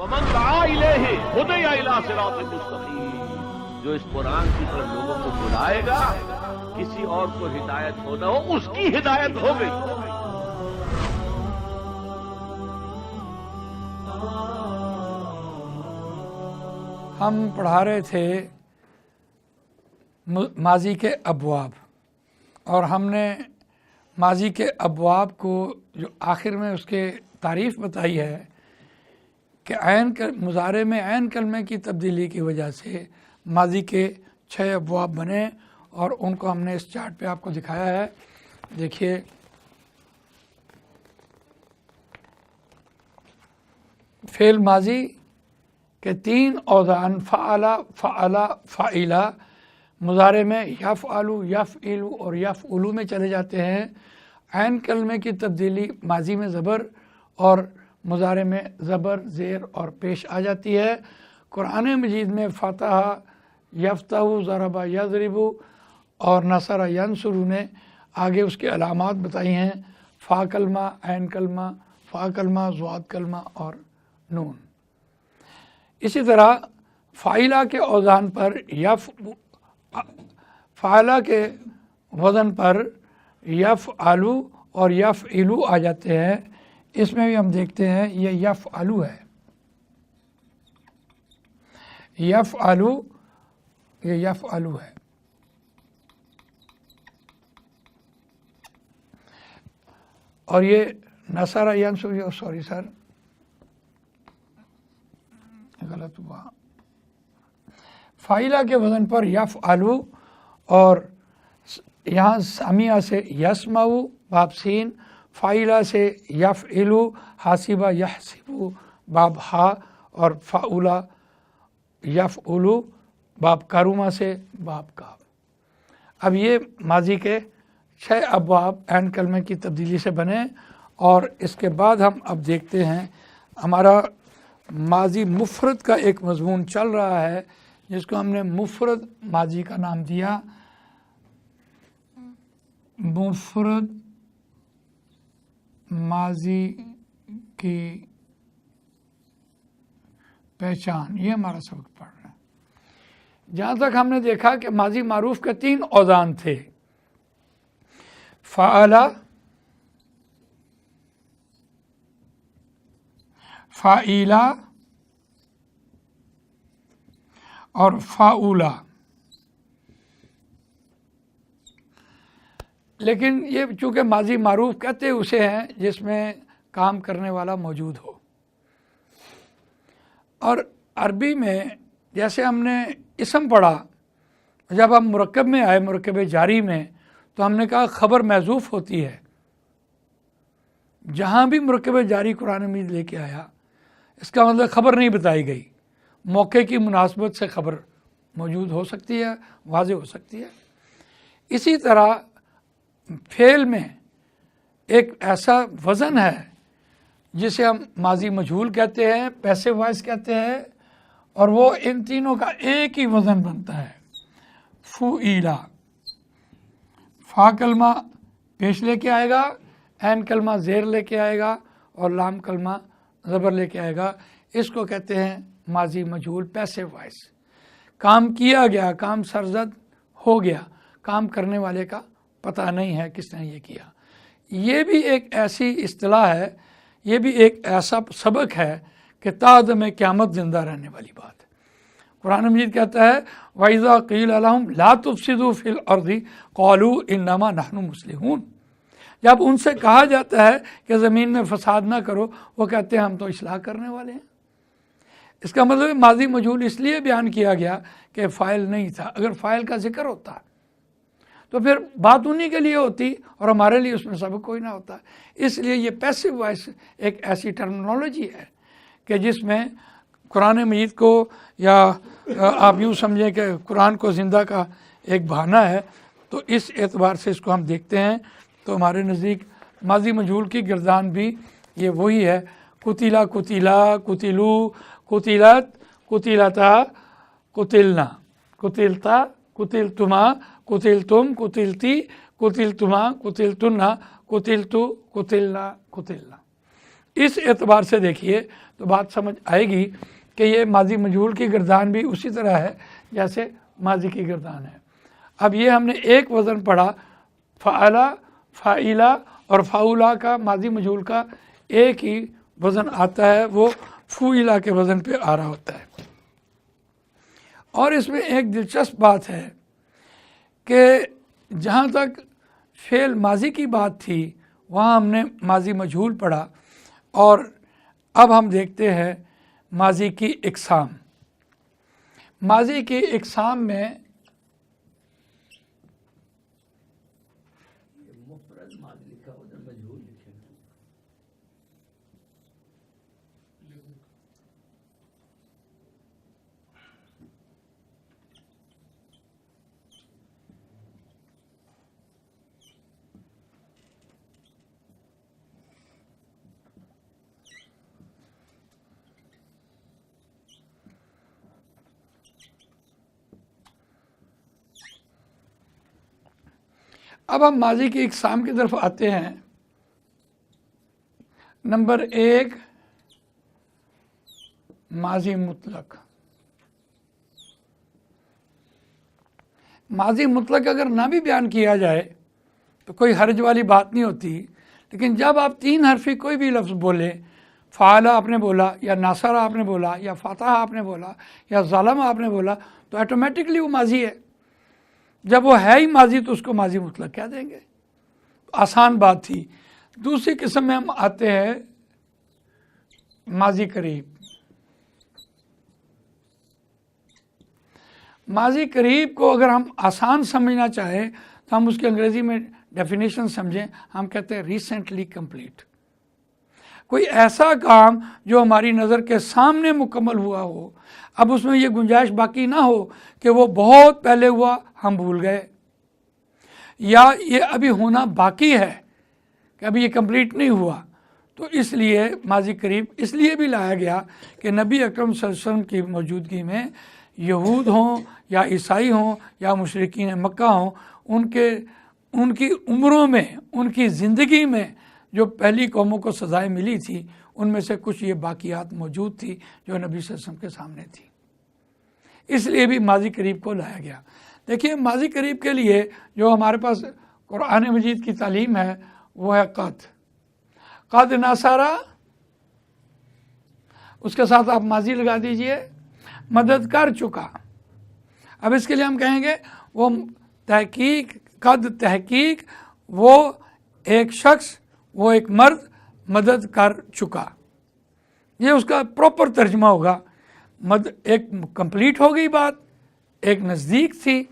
ومن دعا الیہ ہدی الی صراط مستقیم، جو اس قرآن کی طرف لوگوں کو بلائے گا، کسی اور کو ہدایت ہو نہ ہو، اس کی ہدایت ہو گئی۔ ہم پڑھا رہے تھے ماضی کے ابواب، اور ہم نے ماضی کے ابواب کو جو آخر میں اس کے تعریف بتائی ہے کہ مضارع میں عین کلمے کی تبدیلی کی وجہ سے ماضی کے 6 ابواب بنے، اور ان کو ہم نے اس چارٹ پہ آپ کو دکھایا ہے۔ دیکھیے، فعل ماضی کے 3 اوزان فعل، فعل، فعیلا، مضارع میں یفعلو، یفعلو اور یفعلو میں چلے جاتے ہیں۔ عین کلمے کی تبدیلی ماضی میں زبر اور مضارع میں زبر، زیر اور پیش آ جاتی ہے۔ قرآن مجید میں فتح، یفتح، ضرب، یضرب اور نصر، ینصر نے آگے اس کی علامات بتائی ہیں: فا کلمہ، عین کلمہ، فا کلمہ، ضاد کلمہ اور نون۔ اسی طرح فاعلہ کے اوزان پر فاعلہ کے وزن پر یفعلو اور یفعلو آ جاتے ہیں۔ اس میں بھی ہم دیکھتے ہیں یہ یفعلو ہے، یفعلو، یہ یفعلو ہے۔ اور یہ نصر، ینصر، سوری سر غلط ہوا، فاعلہ کے وزن پر یفعلو، اور یہاں سامعہ سے یسمعو، باب سین، فاعلہ سے یفعلو، حاسبہ، یحسبو، باب ہا، اور فعولہ، یفعلو، باب کرومہ سے باب کاف۔ اب یہ ماضی کے 6 ابواب عین کلمے کی تبدیلی سے بنے، اور اس کے بعد ہم اب دیکھتے ہیں ہمارا ماضی مفرد کا ایک مضمون چل رہا ہے، جس کو ہم نے مفرد ماضی کا نام دیا، مفرد ماضی کی پہچان۔ یہ ہمارا سبق پڑھ رہا ہے۔ جہاں تک ہم نے دیکھا کہ ماضی معروف کے 3 اوزان تھے: فعل، فعیلا اور فعولا۔ لیکن یہ چونکہ ماضی معروف کہتے اسے ہیں جس میں کام کرنے والا موجود ہو، اور عربی میں جیسے ہم نے اسم پڑھا، جب ہم مرکب میں آئے، مرکب جاری میں، تو ہم نے کہا خبر محذوف ہوتی ہے۔ جہاں بھی مرکب جاری قرآن مجید لے کے آیا، اس کا مطلب خبر نہیں بتائی گئی، موقع کی مناسبت سے خبر موجود ہو سکتی ہے، واضح ہو سکتی ہے۔ اسی طرح فعل میں ایک ایسا وزن ہے جسے ہم ماضی مجہول کہتے ہیں، پیسو وائس کہتے ہیں، اور وہ ان تینوں کا ایک ہی وزن بنتا ہے: فعیلا۔ فا کلمہ پیش لے کے آئے گا، عین کلمہ زیر لے کے آئے گا، اور لام کلمہ زبر لے کے آئے گا۔ اس کو کہتے ہیں ماضی مجہول، پیسو وائس۔ کام کیا گیا، کام سرزد ہو گیا، کام کرنے والے کا پتہ نہیں ہے کس نے یہ کیا۔ یہ بھی ایک ایسی اصطلاح ہے، یہ بھی ایک ایسا سبق ہے کہ تا عدم قیامت زندہ رہنے والی بات ہے۔ قرآن مجید کہتا ہے وَإِذَا قِيلَ لَهُمْ لَا تُفْسِدُوا فِي الْأَرْضِ قَالُوا إِنَّمَا نَحْنُ مُصْلِحُونَ۔ جب ان سے کہا جاتا ہے کہ زمین میں فساد نہ کرو، وہ کہتے ہیں ہم تو اصلاح کرنے والے ہیں۔ اس کا مطلب ماضی مجہول اس لیے بیان کیا گیا کہ فاعل نہیں تھا۔ اگر فاعل کا ذکر ہوتا تو پھر بات انہی کے لیے ہوتی، اور ہمارے لیے اس میں سبق کوئی نہ ہوتا۔ اس لیے یہ پیسو وائس ایک ایسی ٹرمنالوجی ہے کہ جس میں قرآن مجید کو، یا آپ یوں سمجھیں کہ قرآن کو زندہ کا ایک بہانہ ہے۔ تو اس اعتبار سے اس کو ہم دیکھتے ہیں تو ہمارے نزدیک ماضی مجہول کی گردان بھی یہ وہی ہے: قتیلا، قتیلا، قتلو، قتلت، قتلتا، قتلنا، قتلتا، قتلتما، قتلتم، قتلتی، قتلتما، قتلتنا، قتلتو، قتلنا، قتلنا۔ اس اعتبار سے دیکھیے تو بات سمجھ آئے گی کہ یہ ماضی مجہول کی گردان بھی اسی طرح ہے جیسے ماضی کی گردان ہے۔ اب یہ ہم نے ایک وزن پڑھا، فعلا، فاعلا اور فاعلا کا ماضی مجہول کا ایک ہی وزن آتا ہے، وہ فعلا کے وزن پہ آ رہا ہوتا ہے۔ اور اس میں ایک دلچسپ بات ہے کہ جہاں تک فعل ماضی کی بات تھی وہاں ہم نے ماضی مجہول پڑھا، اور اب ہم دیکھتے ہیں ماضی کی اقسام۔ ماضی کی اقسام میں اب ہم ماضی کی اقسام کی طرف آتے ہیں۔ نمبر 1 ماضی مطلق۔ ماضی مطلق اگر نہ بھی بیان کیا جائے تو کوئی حرج والی بات نہیں ہوتی، لیکن جب آپ 3 حرفی کوئی بھی لفظ بولے، فعلا آپ نے بولا، یا ناصر آپ نے بولا، یا فتح آپ نے بولا، یا ظلم آپ نے بولا، تو آٹومیٹکلی وہ ماضی ہے۔ جب وہ ہے ہی ماضی تو اس کو ماضی مطلق کہہ دیں گے، آسان بات تھی۔ دوسری قسم میں ہم آتے ہیں ماضی قریب۔ ماضی قریب کو اگر ہم آسان سمجھنا چاہیں تو ہم اس کی انگریزی میں ڈیفینیشن سمجھیں، ہم کہتے ہیں ریسنٹلی کمپلیٹ۔ کوئی ایسا کام جو ہماری نظر کے سامنے مکمل ہوا ہو، اب اس میں یہ گنجائش باقی نہ ہو کہ وہ بہت پہلے ہوا ہم بھول گئے، یا یہ ابھی ہونا باقی ہے کہ ابھی یہ کمپلیٹ نہیں ہوا۔ تو اس لیے ماضی قریب اس لیے بھی لایا گیا کہ نبی اکرم صلی اللہ علیہ وسلم کی موجودگی میں یہود ہوں یا عیسائی ہوں یا مشرکین مکہ ہوں، ان کی عمروں میں، ان کی زندگی میں جو پہلی قوموں کو سزائیں ملی تھی، ان میں سے کچھ یہ باقیات موجود تھی جو نبی صلی اللہ علیہ وسلم کے سامنے تھی۔ اس لیے بھی ماضی قریب کو لایا گیا۔ دیکھیے ماضی قریب کے لیے جو ہمارے پاس قرآن مجید کی تعلیم ہے وہ ہے قد ناصرہ، اس کے ساتھ آپ ماضی لگا دیجئے، مدد کر چکا۔ اب اس کے لیے ہم کہیں گے وہ تحقیق، قد تحقیق، وہ ایک شخص، وہ ایک مرد مدد کر چکا، یہ اس کا پراپر ترجمہ ہوگا۔ ایک کمپلیٹ ہو گئی بات، ایک نزدیک تھی،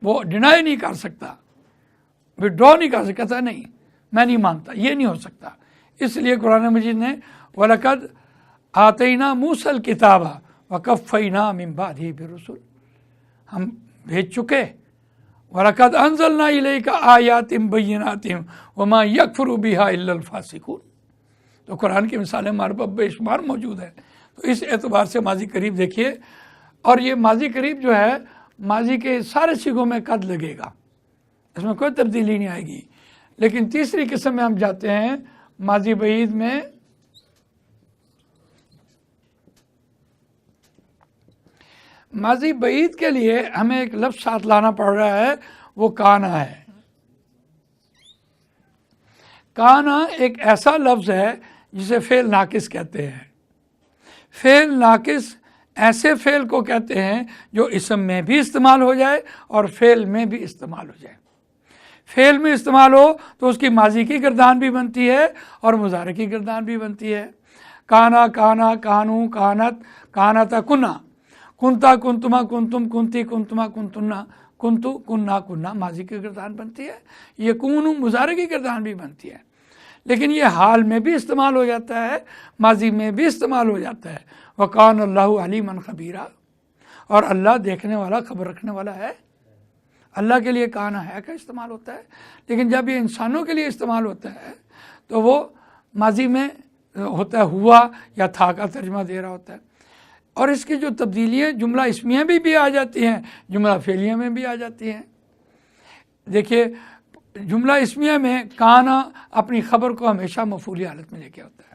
وہ ڈینائی نہیں کر سکتا، وڈرا نہیں کر سکتا، نہیں میں نہیں مانتا، یہ نہیں ہو سکتا۔ اس لیے قرآن مجید نے وَلَقَدْ آتَيْنَا مُوسَى الْكِتَابَ وَقَفَّيْنَا مِن بَعْدِهِ بِالرُّسُلِ، ہم بھیج چکے۔ وَلَقَدْ أَنزَلْنَا إِلَيْكَ آيَاتٍ بَيِّنَاتٍ وَمَا يَكْفُرُ بِهَا إِلَّا الْفَاسِقُونَ۔ تو قرآن کی مثالیں ہمارے پاس بے شمار موجود ہیں۔ تو اس اعتبار سے ماضی قریب دیکھیے، اور یہ ماضی قریب جو ہے ماضی کے سارے صیغوں میں قد لگے گا، اس میں کوئی تبدیلی نہیں آئے گی۔ لیکن تیسری قسم میں ہم جاتے ہیں ماضی بعید میں۔ ماضی بعید کے لیے ہمیں ایک لفظ ساتھ لانا پڑ رہا ہے، وہ کانا ہے۔ کانا ایک ایسا لفظ ہے جسے فعل ناقص کہتے ہیں۔ فعل ناقص ایسے فعل کو کہتے ہیں جو اسم میں بھی استعمال ہو جائے اور فعل میں بھی استعمال ہو جائے۔ فعل میں استعمال ہو تو اس کی ماضی کی گردان بھی بنتی ہے اور مضارع کی گردان بھی بنتی ہے۔ کانا، کانا، کانو، کانت، کانتا، کنا، کنتا، کنتما، کنتم، کنتی، کنتما، کنتنا، کنتو، کنا، کنا ماضی کی گردان بنتی ہے۔ یکون مضارع کی گردان بھی بنتی ہے۔ لیکن یہ حال میں بھی استعمال ہو جاتا ہے، ماضی میں بھی استعمال ہو جاتا ہے۔ وَقَانَ اللَّهُ عَلِيمًا خَبِيرًا، اور اللہ دیکھنے والا، خبر رکھنے والا ہے۔ اللہ کے لیے کانا ہے کا استعمال ہوتا ہے، لیکن جب یہ انسانوں کے لیے استعمال ہوتا ہے تو وہ ماضی میں ہوتا ہے، ہوا یا تھا کا ترجمہ دے رہا ہوتا ہے۔ اور اس کی جو تبدیلیاں جملہ اسمیہ بھی آ جاتی ہیں، جملہ فعلیہ میں بھی آ جاتی ہیں۔ دیکھیے جملہ اسمیہ میں کانا اپنی خبر کو ہمیشہ مفعولی حالت میں لے کے ہوتا ہے،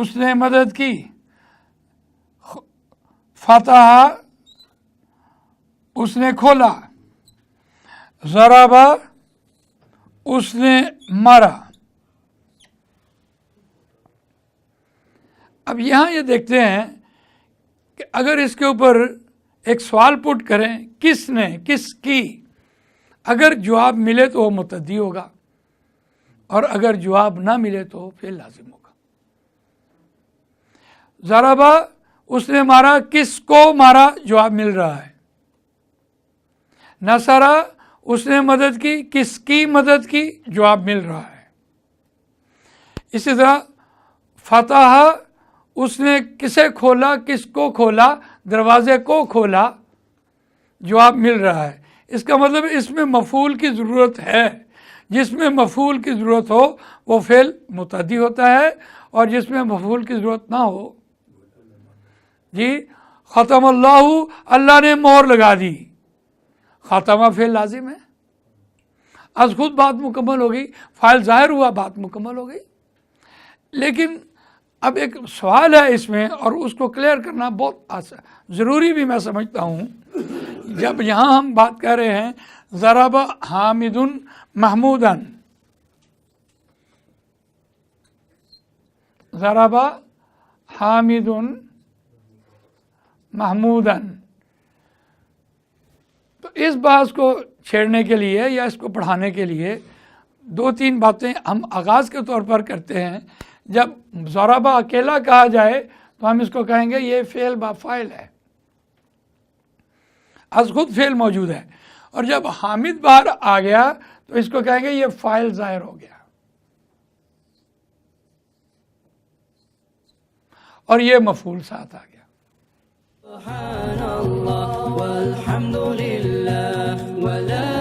اس نے مدد کی، فتح اس نے کھولا، ضربہ اس نے مارا۔ اب یہاں یہ دیکھتے ہیں کہ اگر اس کے اوپر ایک سوال پٹ کریں کس نے، کس کی، اگر جواب ملے تو وہ متعدی ہوگا، اور اگر جواب نہ ملے تو فعل لازم ہوگا۔ ضربہ اس نے مارا، کس کو مارا جواب مل رہا ہے۔ نصرہ اس نے مدد کی، کس کی مدد کی جواب مل رہا ہے۔ اسی طرح فتح اس نے کسے کھولا، کس کو کھولا، دروازے کو کھولا، جواب مل رہا ہے۔ اس کا مطلب اس میں مفعول کی ضرورت ہے، جس میں مفعول کی ضرورت ہو وہ فعل متعدی ہوتا ہے، اور جس میں مفعول کی ضرورت نہ ہو، جی ختم اللہ، اللہ نے مہر لگا دی، خاتمہ فعل لازم ہے، از خود بات مکمل ہو گئی، فاعل ظاہر ہوا، بات مکمل ہو گئی۔ لیکن اب ایک سوال ہے اس میں، اور اس کو کلیئر کرنا بہت ضروری بھی میں سمجھتا ہوں۔ جب یہاں ہم بات کر رہے ہیں ضرب حامد محمودن، ضرب حامد محمودن، تو اس بات کو چھیڑنے کے لیے یا اس کو پڑھانے کے لیے دو تین باتیں ہم آغاز کے طور پر کرتے ہیں۔ جب ضربہ اکیلا کہا جائے تو ہم اس کو کہیں گے یہ فعل با فاعل ہے، از خود فعل موجود ہے، اور جب حامد باہر آ گیا تو اس کو کہیں گے یہ فاعل ظاہر ہو گیا، اور یہ مفعول ساتھ آ گیا۔ سبحان اللہ والحمد للہ ولا